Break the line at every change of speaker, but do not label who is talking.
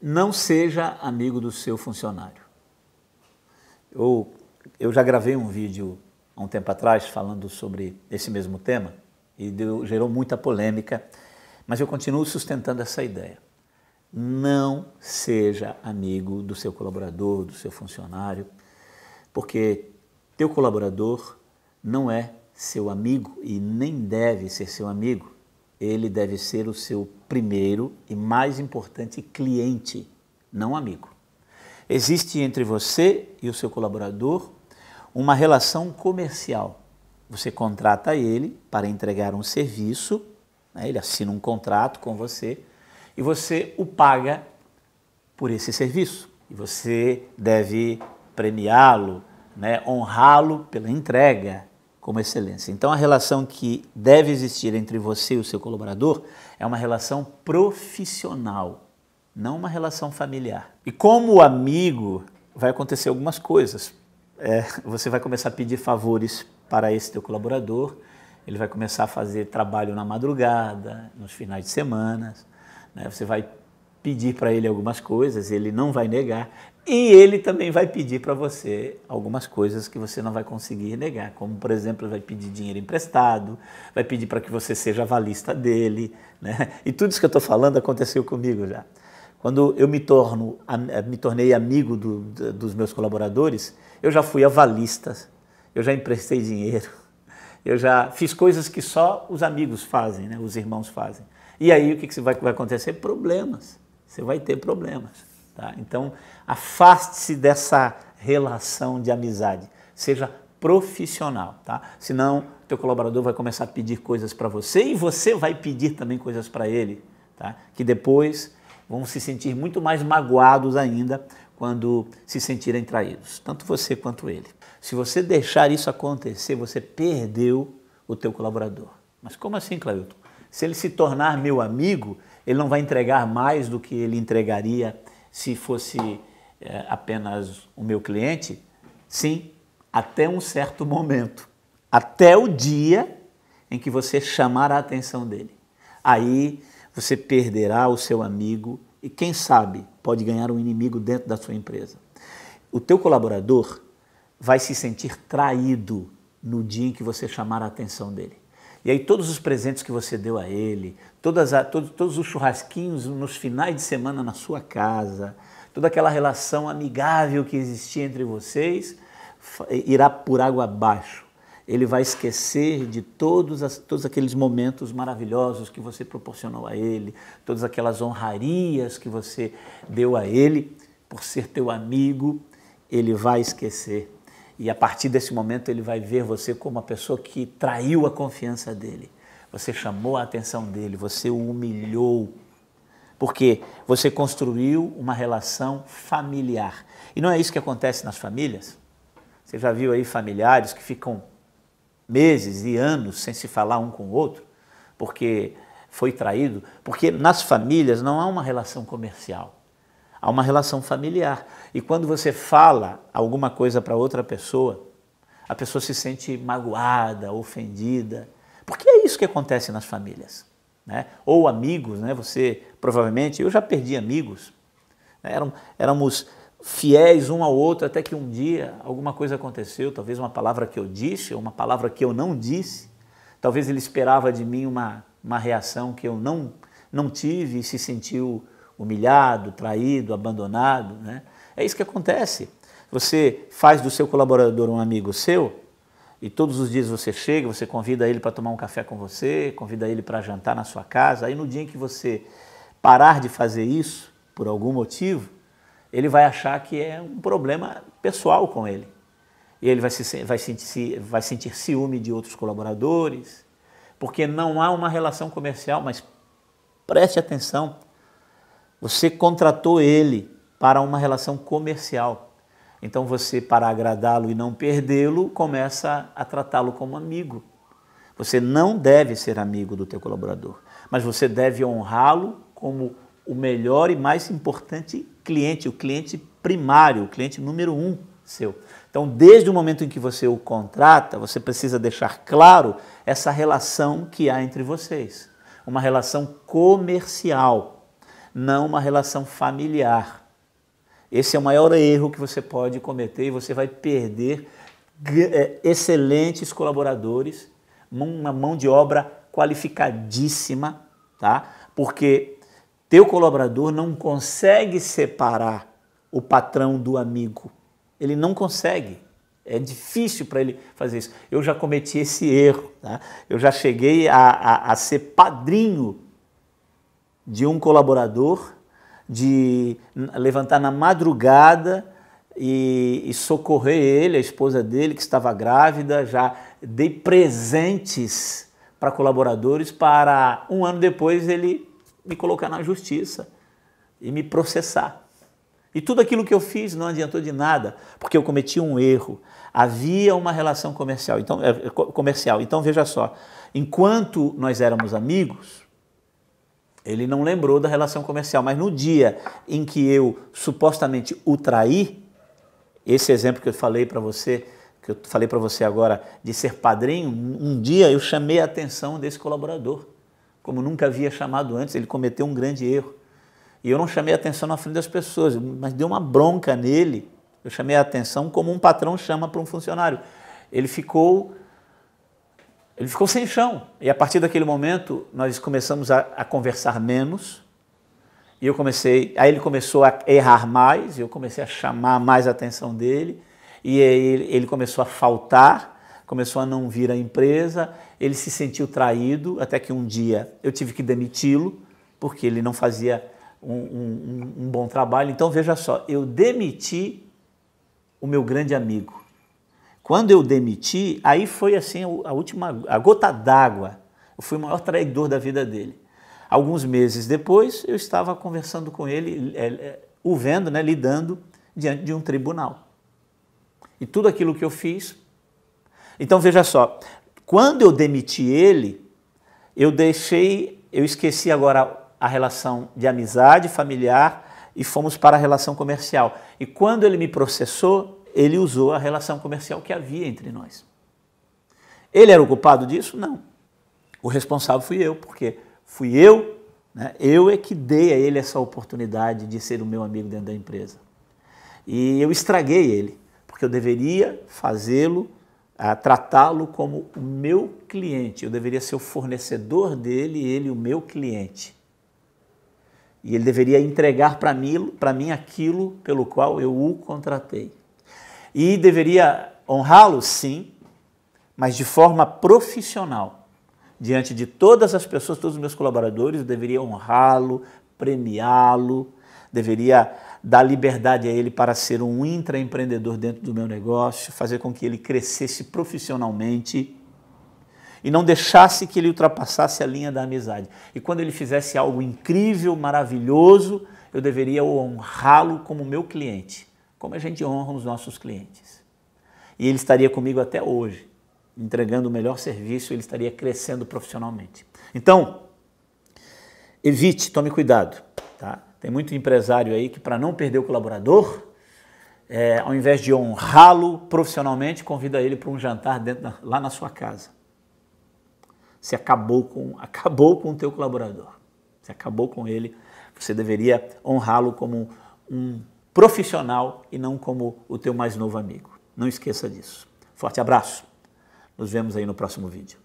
Não seja amigo do seu funcionário. Eu já gravei um vídeo há um tempo atrás falando sobre esse mesmo tema e gerou muita polêmica, mas eu continuo sustentando essa ideia. Não seja amigo do seu colaborador, do seu funcionário, porque teu colaborador não é seu amigo e nem deve ser seu amigo. Ele deve ser o seu primeiro e mais importante cliente, não amigo. Existe entre você e o seu colaborador uma relação comercial. Você contrata ele para entregar um serviço, né? Ele assina um contrato com você e você o paga por esse serviço. E você deve premiá-lo, né? Honrá-lo pela entrega como excelência. Então, a relação que deve existir entre você e o seu colaborador é uma relação profissional, não uma relação familiar. E como amigo, vai acontecer algumas coisas. Você vai começar a pedir favores para esse teu colaborador, ele vai começar a fazer trabalho na madrugada, nos finais de semana, né? Você vai pedir para ele algumas coisas, ele não vai negar, e ele também vai pedir para você algumas coisas que você não vai conseguir negar, como, por exemplo, ele vai pedir dinheiro emprestado, vai pedir para que você seja avalista dele, né? E tudo isso que eu estou falando aconteceu comigo já. Quando eu me tornei amigo dos meus colaboradores, eu já fui avalista, eu já emprestei dinheiro, eu já fiz coisas que só os amigos fazem, né? Os irmãos fazem. E aí o que vai acontecer? Problemas. Você vai ter problemas. Tá? Então, afaste-se dessa relação de amizade. Seja profissional. Tá? Senão, teu colaborador vai começar a pedir coisas para você e você vai pedir também coisas para ele. Tá? Que depois vão se sentir muito mais magoados ainda quando se sentirem traídos. Tanto você quanto ele. Se você deixar isso acontecer, você perdeu o teu colaborador. Mas como assim, Clailton? Se ele se tornar meu amigo, ele não vai entregar mais do que ele entregaria se fosse apenas o meu cliente? Sim, até um certo momento. Até o dia em que você chamar a atenção dele. Aí você perderá o seu amigo e, quem sabe, pode ganhar um inimigo dentro da sua empresa. O teu colaborador vai se sentir traído no dia em que você chamar a atenção dele. E aí todos os presentes que você deu a ele, todos os churrasquinhos nos finais de semana na sua casa, toda aquela relação amigável que existia entre vocês, irá por água abaixo. Ele vai esquecer de todos aqueles momentos maravilhosos que você proporcionou a ele, todas aquelas honrarias que você deu a ele, por ser teu amigo, ele vai esquecer. E a partir desse momento ele vai ver você como uma pessoa que traiu a confiança dele. Você chamou a atenção dele, você o humilhou, porque você construiu uma relação familiar. E não é isso que acontece nas famílias? Você já viu aí familiares que ficam meses e anos sem se falar um com o outro, porque foi traído? Porque nas famílias não há uma relação comercial. Há uma relação familiar. E quando você fala alguma coisa para outra pessoa, a pessoa se sente magoada, ofendida. Porque é isso que acontece nas famílias. Né? Ou amigos, né? Você provavelmente, eu já perdi amigos. Né? Éramos fiéis um ao outro até que um dia alguma coisa aconteceu, talvez uma palavra que eu disse ou uma palavra que eu não disse. Talvez ele esperava de mim uma reação que eu não tive e se sentiu humilhado, traído, abandonado, né? É isso que acontece. Você faz do seu colaborador um amigo seu e todos os dias você chega, você convida ele para tomar um café com você, convida ele para jantar na sua casa. Aí no dia em que você parar de fazer isso, por algum motivo, ele vai achar que é um problema pessoal com ele. E ele vai sentir ciúme de outros colaboradores, porque não há uma relação comercial, mas preste atenção. Você contratou ele para uma relação comercial. Então você, para agradá-lo e não perdê-lo, começa a tratá-lo como amigo. Você não deve ser amigo do teu colaborador, mas você deve honrá-lo como o melhor e mais importante cliente, o cliente primário, o cliente número 1 seu. Então, desde o momento em que você o contrata, você precisa deixar claro essa relação que há entre vocês. Uma relação comercial. não uma relação familiar. Esse é o maior erro que você pode cometer e você vai perder excelentes colaboradores, uma mão de obra qualificadíssima, tá? Porque teu colaborador não consegue separar o patrão do amigo. Ele não consegue. É difícil para ele fazer isso. Eu já cometi esse erro, tá? Eu já cheguei a ser padrinho de um colaborador, de levantar na madrugada e socorrer ele, a esposa dele que estava grávida. Já dei presentes para colaboradores para um ano depois ele me colocar na justiça e me processar. E tudo aquilo que eu fiz não adiantou de nada, porque eu cometi um erro. Havia uma relação comercial. Então veja só, enquanto nós éramos amigos, ele não lembrou da relação comercial, mas no dia em que eu supostamente o traí, esse exemplo que eu falei para você, agora de ser padrinho, um dia eu chamei a atenção desse colaborador, como nunca havia chamado antes. Ele cometeu um grande erro. E eu não chamei a atenção na frente das pessoas, mas deu uma bronca nele. Eu chamei a atenção como um patrão chama para um funcionário. Ele ficou sem chão. E a partir daquele momento, nós começamos a conversar menos. E aí ele começou a errar mais, e eu comecei a chamar mais a atenção dele. E ele começou a faltar, começou a não vir à empresa. Ele se sentiu traído, até que um dia eu tive que demiti-lo, porque ele não fazia um bom trabalho. Então veja só, eu demiti o meu grande amigo. Quando eu demiti, aí foi assim a gota d'água. Eu fui o maior traidor da vida dele. Alguns meses depois, eu estava conversando com ele, o vendo, né, lidando diante de um tribunal. E tudo aquilo que eu fiz. Então veja só, quando eu demiti ele, eu esqueci agora a relação de amizade familiar e fomos para a relação comercial. E quando ele me processou, ele usou a relação comercial que havia entre nós. Ele era o culpado disso? Não. O responsável fui eu, porque fui eu, né? Eu é que dei a ele essa oportunidade de ser o meu amigo dentro da empresa. E eu estraguei ele, porque eu deveria fazê-lo, tratá-lo como o meu cliente. Eu deveria ser o fornecedor dele e ele o meu cliente. E ele deveria entregar para mim aquilo pelo qual eu o contratei. E deveria honrá-lo, sim, mas de forma profissional. Diante de todas as pessoas, todos os meus colaboradores, eu deveria honrá-lo, premiá-lo, deveria dar liberdade a ele para ser um intraempreendedor dentro do meu negócio, fazer com que ele crescesse profissionalmente e não deixasse que ele ultrapassasse a linha da amizade. E quando ele fizesse algo incrível, maravilhoso, eu deveria honrá-lo como meu cliente, como a gente honra os nossos clientes. E ele estaria comigo até hoje, entregando o melhor serviço, ele estaria crescendo profissionalmente. Então, evite, tome cuidado, tá? Tem muito empresário aí que, para não perder o colaborador, ao invés de honrá-lo profissionalmente, convida ele para um jantar lá na sua casa. Você acabou com o teu colaborador. Você acabou com ele. Você deveria honrá-lo como um profissional e não como o teu mais novo amigo. Não esqueça disso. Forte abraço. Nos vemos aí no próximo vídeo.